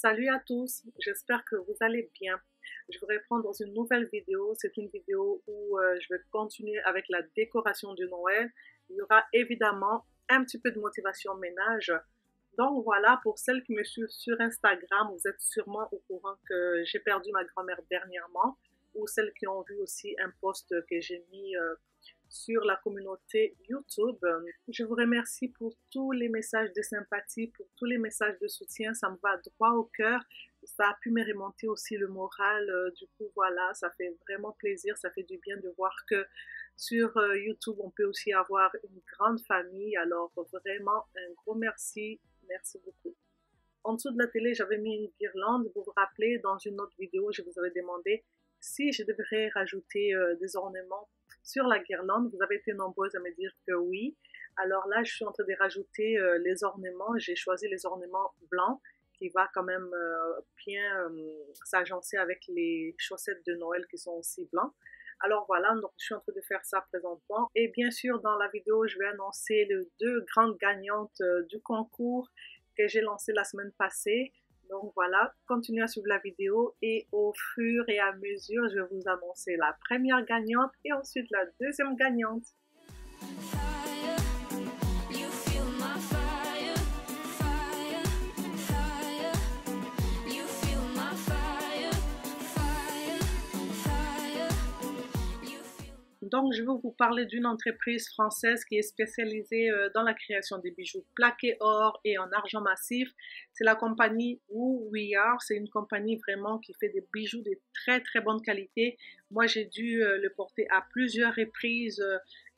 Salut à tous, j'espère que vous allez bien. Je vous reprends dans une nouvelle vidéo. C'est une vidéo où je vais continuer avec la décoration de Noël. Il y aura évidemment un petit peu de motivation ménage. Donc voilà, pour celles qui me suivent sur Instagram, vous êtes sûrement au courant que j'ai perdu ma grand-mère dernièrement, ou celles qui ont vu aussi un post que j'ai mis sur la communauté YouTube. Je vous remercie pour tous les messages de sympathie, pour tous les messages de soutien. Ça me va droit au cœur. Ça a pu me remonter aussi le moral. Du coup, voilà, ça fait vraiment plaisir. Ça fait du bien de voir que sur YouTube, on peut aussi avoir une grande famille. Alors, vraiment, un gros merci. Merci beaucoup. En dessous de la télé, j'avais mis une guirlande. Vous vous rappelez, dans une autre vidéo, je vous avais demandé si je devrais rajouter des ornements sur la guirlande. Vous avez été nombreuses à me dire que oui. Alors là, je suis en train de rajouter les ornements. J'ai choisi les ornements blancs qui va quand même bien s'agencer avec les chaussettes de Noël qui sont aussi blancs. Alors voilà, donc je suis en train de faire ça présentement. Et bien sûr, dans la vidéo, je vais annoncer les 2 grandes gagnantes du concours que j'ai lancé la semaine passée. Donc voilà, continuez à suivre la vidéo et au fur et à mesure, je vais vous annoncer la première gagnante et ensuite la deuxième gagnante. Donc, je vais vous parler d'une entreprise française qui est spécialisée dans la création des bijoux plaqués or et en argent massif. C'est la compagnie Who We Are. C'est une compagnie vraiment qui fait des bijoux de très très bonne qualité. Moi, j'ai dû le porter à plusieurs reprises.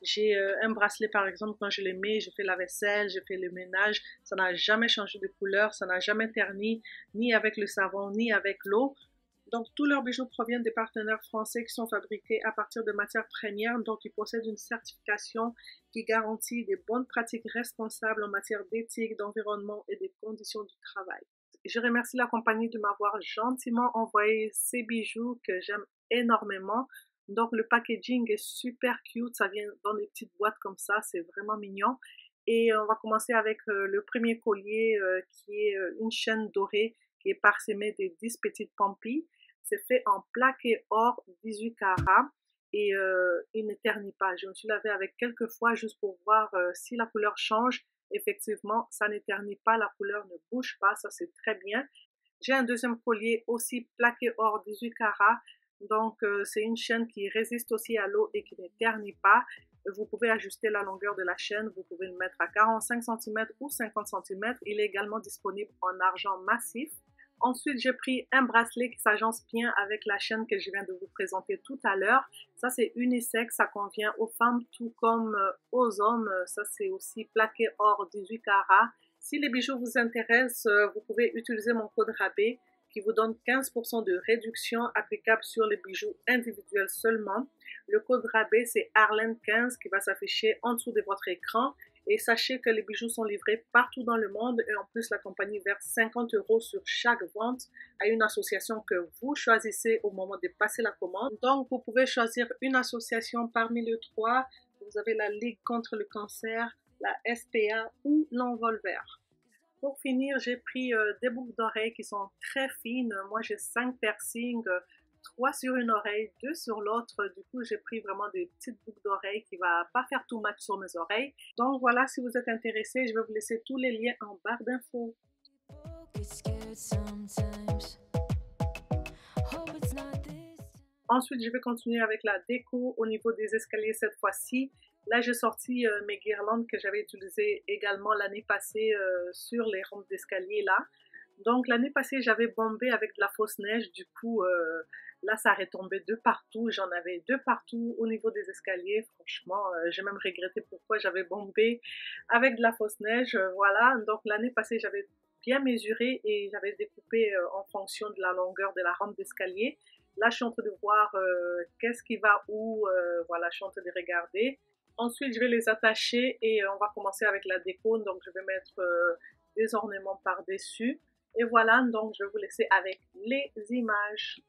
J'ai un bracelet par exemple, quand je le mets, je fais la vaisselle, je fais le ménage. Ça n'a jamais changé de couleur, ça n'a jamais terni, ni avec le savon, ni avec l'eau. Donc, tous leurs bijoux proviennent des partenaires français qui sont fabriqués à partir de matières premières. Donc, ils possèdent une certification qui garantit des bonnes pratiques responsables en matière d'éthique, d'environnement et des conditions du travail. Je remercie la compagnie de m'avoir gentiment envoyé ces bijoux que j'aime énormément. Donc, le packaging est super cute. Ça vient dans des petites boîtes comme ça. C'est vraiment mignon. Et on va commencer avec le premier collier qui est une chaîne dorée qui est parsemée de 10 petites pampilles. C'est fait en plaqué or 18 carats et il ne ternit pas. Je me suis lavé avec quelques fois juste pour voir si la couleur change. Effectivement, ça ne ternit pas, la couleur ne bouge pas, ça c'est très bien. J'ai un deuxième collier aussi plaqué or 18 carats. Donc c'est une chaîne qui résiste aussi à l'eau et qui ne ternit pas. Vous pouvez ajuster la longueur de la chaîne, vous pouvez le mettre à 45 cm ou 50 cm. Il est également disponible en argent massif. Ensuite, j'ai pris un bracelet qui s'agence bien avec la chaîne que je viens de vous présenter tout à l'heure. Ça, c'est unisexe, ça convient aux femmes tout comme aux hommes. Ça, c'est aussi plaqué or 18 carats. Si les bijoux vous intéressent, vous pouvez utiliser mon code rabais qui vous donne 15% de réduction applicable sur les bijoux individuels seulement. Le code rabais, c'est Arlène15 qui va s'afficher en dessous de votre écran. Et sachez que les bijoux sont livrés partout dans le monde et en plus la compagnie verse 50 € sur chaque vente à une association que vous choisissez au moment de passer la commande. Donc vous pouvez choisir une association parmi les 3. Vous avez la Ligue contre le cancer, la SPA ou l'Envol vert. Pour finir, j'ai pris des boucles d'oreilles qui sont très fines. Moi j'ai 5 piercings. 3 sur une oreille, 2 sur l'autre. Du coup, j'ai pris vraiment des petites boucles d'oreilles qui ne va pas faire tout match sur mes oreilles. Donc voilà, si vous êtes intéressés, je vais vous laisser tous les liens en barre d'infos. Ensuite, je vais continuer avec la déco au niveau des escaliers cette fois-ci. Là, j'ai sorti mes guirlandes que j'avais utilisées également l'année passée sur les rampes d'escalier là. Donc l'année passée, j'avais bombé avec de la fausse neige. Du coup, là, ça retombait de partout. J'en avais 2 partout au niveau des escaliers. Franchement, j'ai même regretté pourquoi j'avais bombé avec de la fausse neige. Voilà, donc l'année passée, j'avais bien mesuré et j'avais découpé en fonction de la longueur de la rampe d'escalier. Là, je suis en train de voir qu'est-ce qui va où. Voilà, je suis en train de regarder. Ensuite, je vais les attacher et on va commencer avec la déco. Donc, je vais mettre des ornements par-dessus. Et voilà, donc je vais vous laisser avec les images.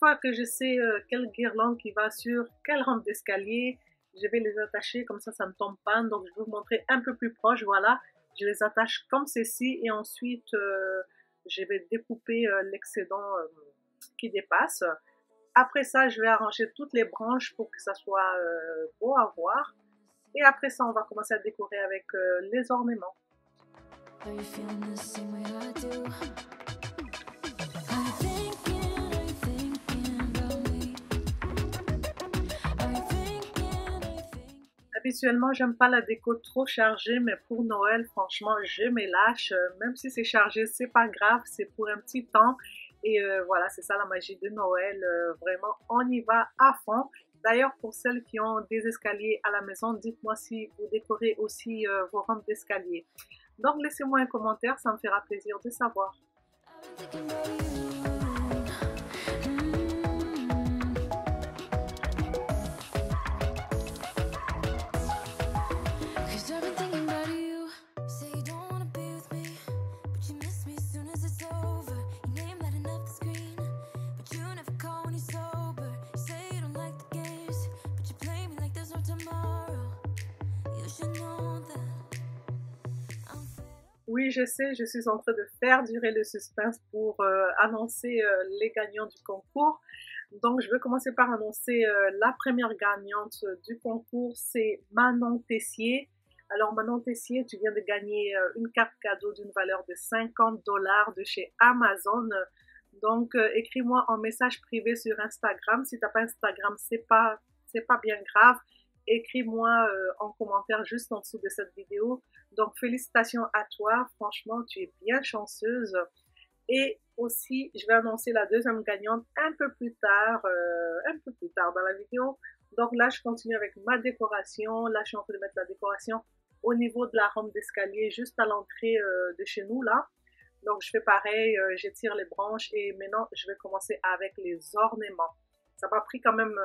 fois que je sais quelle guirlande qui va sur quelle rampe d'escalier, je vais les attacher, comme ça ne tombe pas. Donc je vais vous montrer un peu plus proche, voilà. Je les attache comme ceci et ensuite je vais découper l'excédent qui dépasse. Après ça, je vais arranger toutes les branches pour que ça soit beau à voir. Et après ça, on va commencer à décorer avec les ornements. Habituellement, j'aime pas la déco trop chargée, mais pour Noël, franchement, je me lâche. Même si c'est chargé, c'est pas grave, c'est pour un petit temps. Et voilà, c'est ça la magie de Noël. Vraiment, on y va à fond. D'ailleurs, pour celles qui ont des escaliers à la maison, dites-moi si vous décorez aussi vos rampes d'escalier. Donc, laissez-moi un commentaire, ça me fera plaisir de savoir. Oui, je sais, je suis en train de faire durer le suspense pour annoncer les gagnants du concours. Donc, je vais commencer par annoncer la première gagnante du concours, c'est Manon Tessier. Alors, Manon Tessier, tu viens de gagner une carte cadeau d'une valeur de 50 $ de chez Amazon. Donc, écris-moi en message privé sur Instagram. Si tu n'as pas Instagram, c'est pas bien grave. Écris-moi en commentaire juste en dessous de cette vidéo. Donc, félicitations à toi. Franchement, tu es bien chanceuse. Et aussi, je vais annoncer la deuxième gagnante un peu plus tard dans la vidéo. Donc là, je continue avec ma décoration. Là, je suis en train de mettre la décoration au niveau de la rampe d'escalier, juste à l'entrée de chez nous, là. Donc, je fais pareil, j'étire les branches et maintenant, je vais commencer avec les ornements. Ça m'a pris quand même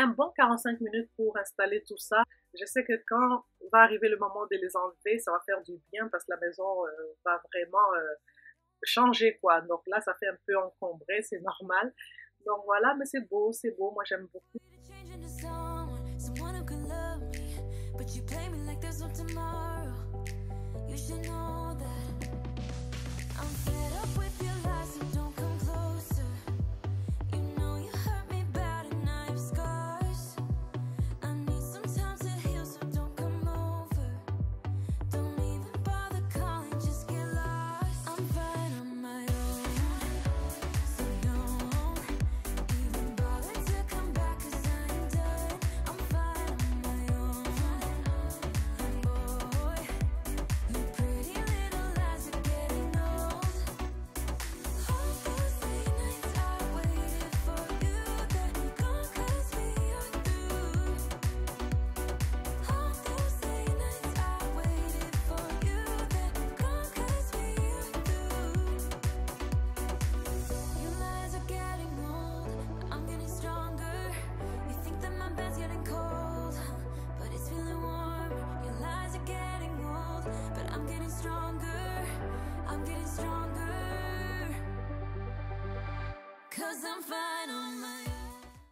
un bon 45 minutes pour installer tout ça. Je sais que quand va arriver le moment de les enlever, ça va faire du bien parce que la maison va vraiment changer, quoi. Donc là, ça fait un peu encombré, c'est normal. Donc voilà, mais c'est beau, moi j'aime beaucoup.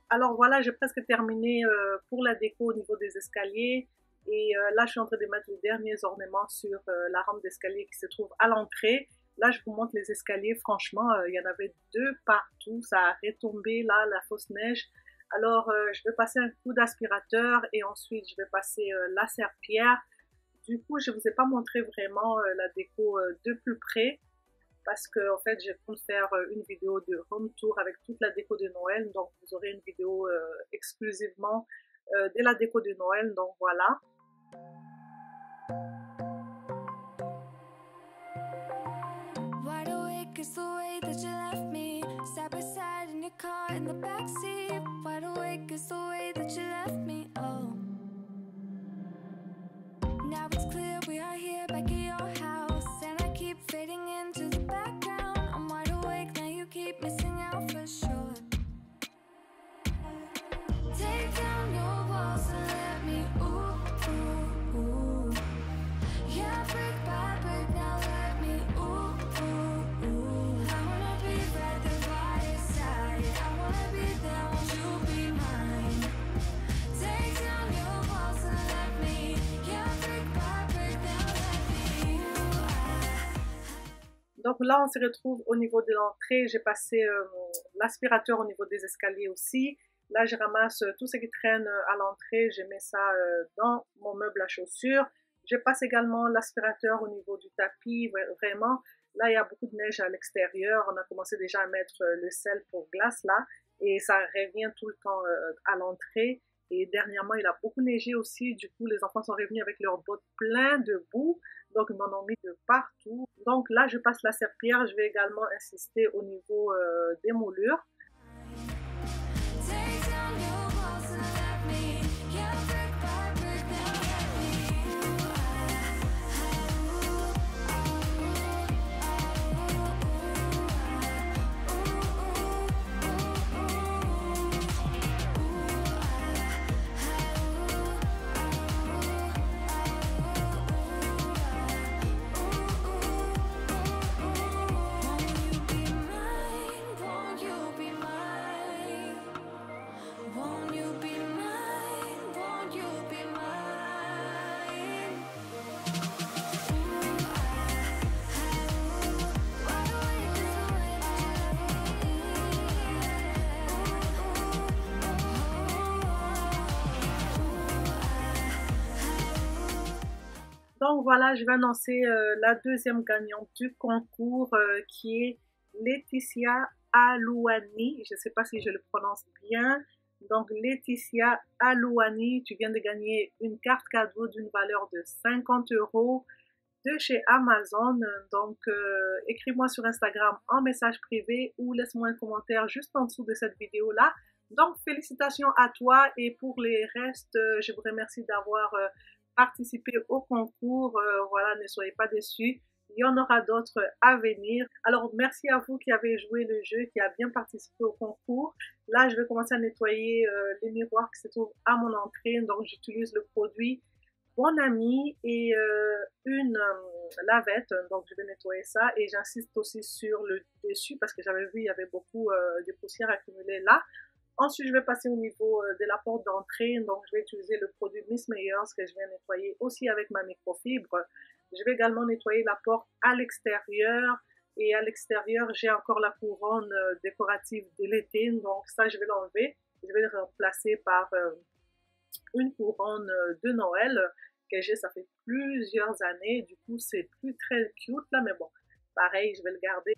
Alors voilà, j'ai presque terminé pour la déco au niveau des escaliers. Et là, je suis en train de mettre les derniers ornements sur la rampe d'escalier qui se trouve à l'entrée. Là, je vous montre les escaliers. Franchement, il y en avait 2 partout. Ça a retombé là, la fausse neige. Alors, je vais passer un coup d'aspirateur et ensuite, je vais passer la serpillière. Du coup, je ne vous ai pas montré vraiment la déco de plus près. Parce que en fait, je compte faire une vidéo de home tour avec toute la déco de Noël. Donc, vous aurez une vidéo exclusivement de la déco de Noël. Donc, voilà. Wide awake is the way that you left me. Side by side in your car in the backseat. Wide awake is the way that you left me. Oh. Now it's clear we are here back at your house. And I keep fading into the background. I'm wide awake, now you keep missing out for sure. Take down your walls and let me ooh, ooh, ooh. Yeah, brick by brick, now let me ooh, ooh, ooh. I wanna be right there by your side. Donc là, on se retrouve au niveau de l'entrée. J'ai passé l'aspirateur au niveau des escaliers aussi. Là, je ramasse tout ce qui traîne à l'entrée. Je mets ça dans mon meuble à chaussures. Je passe également l'aspirateur au niveau du tapis. Vraiment, là, il y a beaucoup de neige à l'extérieur. On a commencé déjà à mettre le sel pour glace là. Et ça revient tout le temps à l'entrée. Et dernièrement, il a beaucoup neigé aussi. Du coup, les enfants sont revenus avec leurs bottes pleines de boue. Donc, ils m'en ont mis de partout. Donc là, je passe la serpillière. Je vais également insister au niveau des moulures. Donc voilà, je vais annoncer la deuxième gagnante du concours qui est Laetitia Alouani. Je ne sais pas si je le prononce bien. Donc Laetitia Alouani, tu viens de gagner une carte cadeau d'une valeur de 50 € de chez Amazon. Donc écris-moi sur Instagram en message privé ou laisse-moi un commentaire juste en dessous de cette vidéo-là. Donc félicitations à toi et pour les restes, je vous remercie d'avoir participer au concours. Voilà, ne soyez pas déçus. Il y en aura d'autres à venir. Alors, merci à vous qui avez joué le jeu, qui a bien participé au concours. Là, je vais commencer à nettoyer les miroirs qui se trouvent à mon entrée. Donc, j'utilise le produit Bon Ami et une lavette. Donc, je vais nettoyer ça. Et j'insiste aussi sur le dessus parce que j'avais vu, il y avait beaucoup de poussière accumulée là. Ensuite, je vais passer au niveau de la porte d'entrée. Donc, je vais utiliser le produit Miss Meyers que je viens nettoyer aussi avec ma microfibre. Je vais également nettoyer la porte à l'extérieur. Et à l'extérieur, j'ai encore la couronne décorative de l'été. Donc, ça, je vais l'enlever. Je vais le remplacer par une couronne de Noël que j'ai, ça fait plusieurs années. Du coup, c'est plus très cute là. Mais bon, pareil, je vais le garder.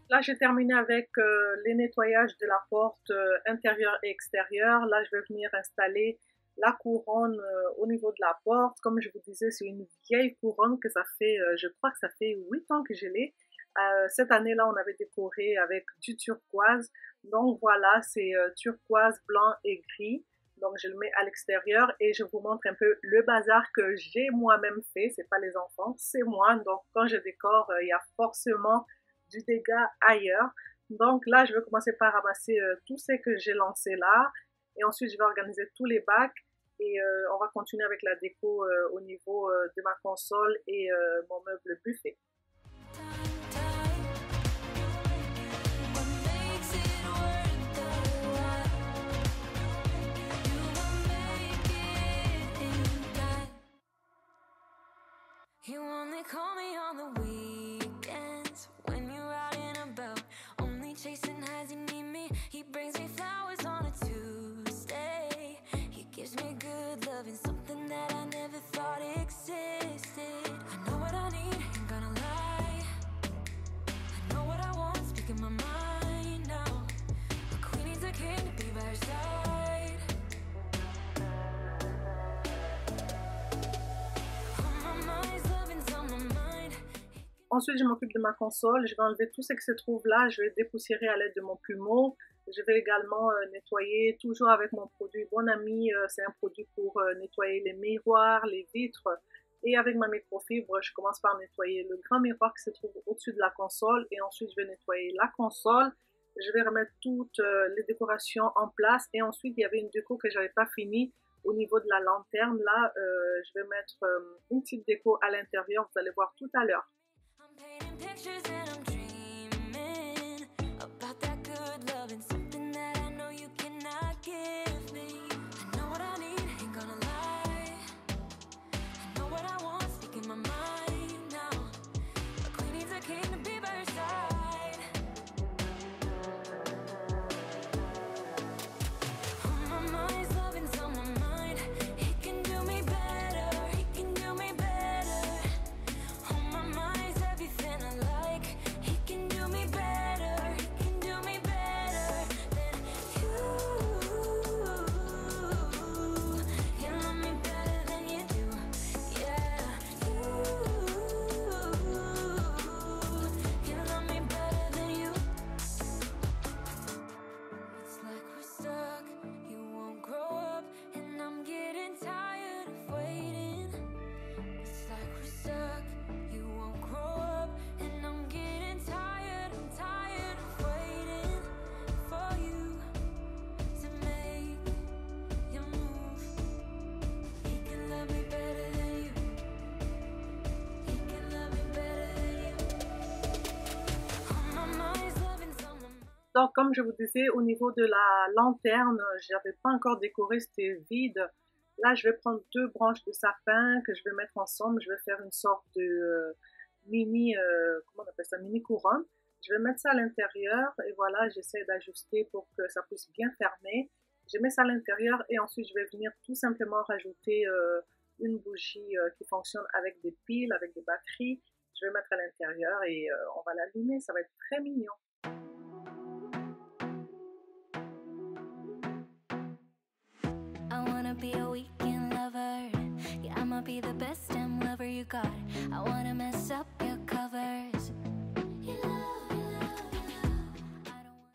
Là, j'ai terminé avec les nettoyages de la porte intérieure et extérieure. Là, je vais venir installer la couronne au niveau de la porte. Comme je vous disais, c'est une vieille couronne que ça fait, je crois que ça fait 8 ans que je l'ai. Cette année-là, on avait décoré avec du turquoise. Donc voilà, c'est turquoise, blanc et gris. Donc je le mets à l'extérieur et je vous montre un peu le bazar que j'ai moi-même fait. C'est pas les enfants, c'est moi. Donc quand je décore, il y a forcément du dégât ailleurs. Donc là, je vais commencer par ramasser tout ce que j'ai lancé là. Et ensuite, je vais organiser tous les bacs. Et on va continuer avec la déco au niveau de ma console et mon meuble buffet. You only call me on the weekends when you're out and about, only chasing highs. You need me. He brings me flowers on a Tuesday. He gives me good loving, something that I never thought existed. Ensuite, je m'occupe de ma console. Je vais enlever tout ce qui se trouve là. Je vais dépoussiérer à l'aide de mon plumeau. Je vais également nettoyer, toujours avec mon produit Bon Ami. C'est un produit pour nettoyer les miroirs, les vitres. Et avec ma microfibre, je commence par nettoyer le grand miroir qui se trouve au-dessus de la console. Et ensuite, je vais nettoyer la console. Je vais remettre toutes les décorations en place. Et ensuite, il y avait une déco que je n'avais pas finie au niveau de la lanterne. Là, je vais mettre une petite déco à l'intérieur. Vous allez voir tout à l'heure. Donc, comme je vous disais, au niveau de la lanterne, je n'avais pas encore décoré, c'était vide. Là, je vais prendre 2 branches de sapin que je vais mettre ensemble. Je vais faire une sorte de mini, comment on appelle ça, mini couronne. Je vais mettre ça à l'intérieur et voilà, j'essaie d'ajuster pour que ça puisse bien fermer. Je mets ça à l'intérieur et ensuite je vais venir tout simplement rajouter une bougie qui fonctionne avec des piles, avec des batteries. Je vais mettre à l'intérieur et on va l'allumer, ça va être très mignon. Be a weekend lover. Yeah, I'ma be the best damn lover you got. I wanna mess up your covers.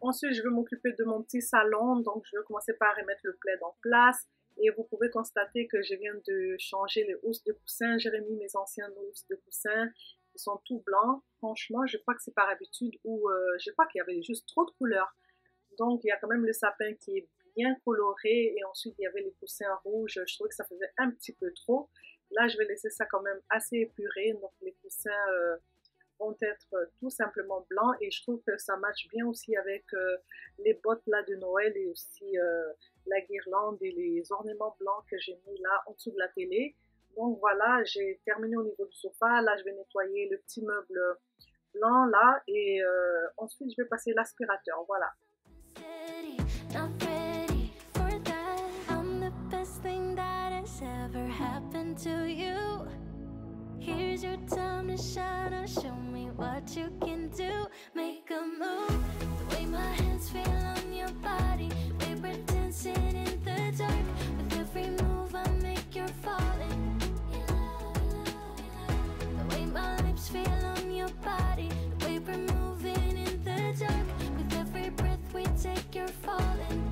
Ensuite, je vais m'occuper de mon petit salon. Donc, je vais commencer par remettre le plaid en place. Et vous pouvez constater que je viens de changer les housses de coussins. J'ai remis mes anciennes housses de coussins qui sont tout blancs. Franchement, je crois que c'est par habitude ou je crois qu'il y avait juste trop de couleurs. Donc, il y a quand même le sapin qui est bien coloré et ensuite il y avait les coussins rouges, je trouvais que ça faisait un petit peu trop. Là je vais laisser ça quand même assez épuré, donc les coussins vont être tout simplement blancs et je trouve que ça matche bien aussi avec les bottes là de Noël et aussi la guirlande et les ornements blancs que j'ai mis là en dessous de la télé. Donc voilà, j'ai terminé au niveau du sofa, là je vais nettoyer le petit meuble blanc là et ensuite je vais passer l'aspirateur, voilà. Ever happened to you? Here's your time to shine and show me what you can do. Make a move, the way my hands feel on your body. We were dancing in the dark. With every move I make, you're falling. The way my lips feel on your body. The way we're moving in the dark. With every breath we take, you're falling.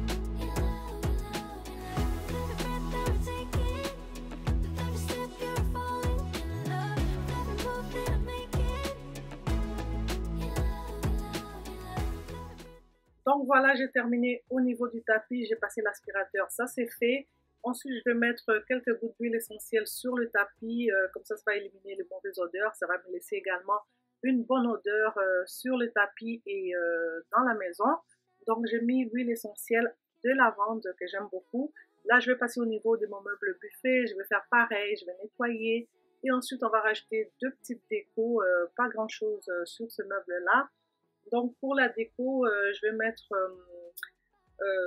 Donc voilà, j'ai terminé au niveau du tapis, j'ai passé l'aspirateur, ça c'est fait. Ensuite, je vais mettre quelques gouttes d'huile essentielle sur le tapis, comme ça va éliminer les mauvaises odeurs. Ça va me laisser également une bonne odeur sur le tapis et dans la maison. Donc j'ai mis l'huile essentielle de lavande que j'aime beaucoup. Là, je vais passer au niveau de mon meuble buffet, je vais faire pareil, je vais nettoyer. Et ensuite, on va rajouter 2 petites décos, pas grand chose sur ce meuble-là. Donc pour la déco, je vais mettre,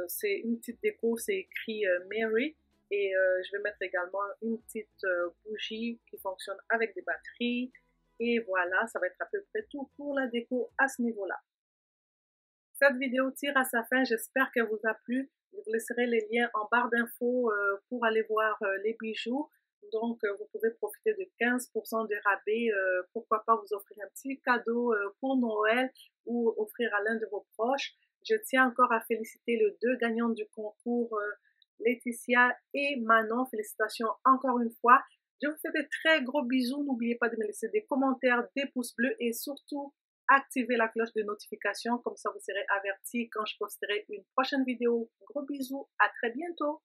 c'est une petite déco, c'est écrit Mary. Et je vais mettre également une petite bougie qui fonctionne avec des batteries. Et voilà, ça va être à peu près tout pour la déco à ce niveau-là. Cette vidéo tire à sa fin, j'espère qu'elle vous a plu. Je vous laisserai les liens en barre d'infos pour aller voir les bijoux. Donc, vous pouvez profiter de 15% de rabais. Pourquoi pas vous offrir un petit cadeau pour Noël ou offrir à l'un de vos proches. Je tiens encore à féliciter les 2 gagnants du concours, Laetitia et Manon. Félicitations encore une fois. Je vous fais de très gros bisous. N'oubliez pas de me laisser des commentaires, des pouces bleus et surtout activez la cloche de notification. Comme ça, vous serez avertis quand je posterai une prochaine vidéo. Gros bisous. À très bientôt.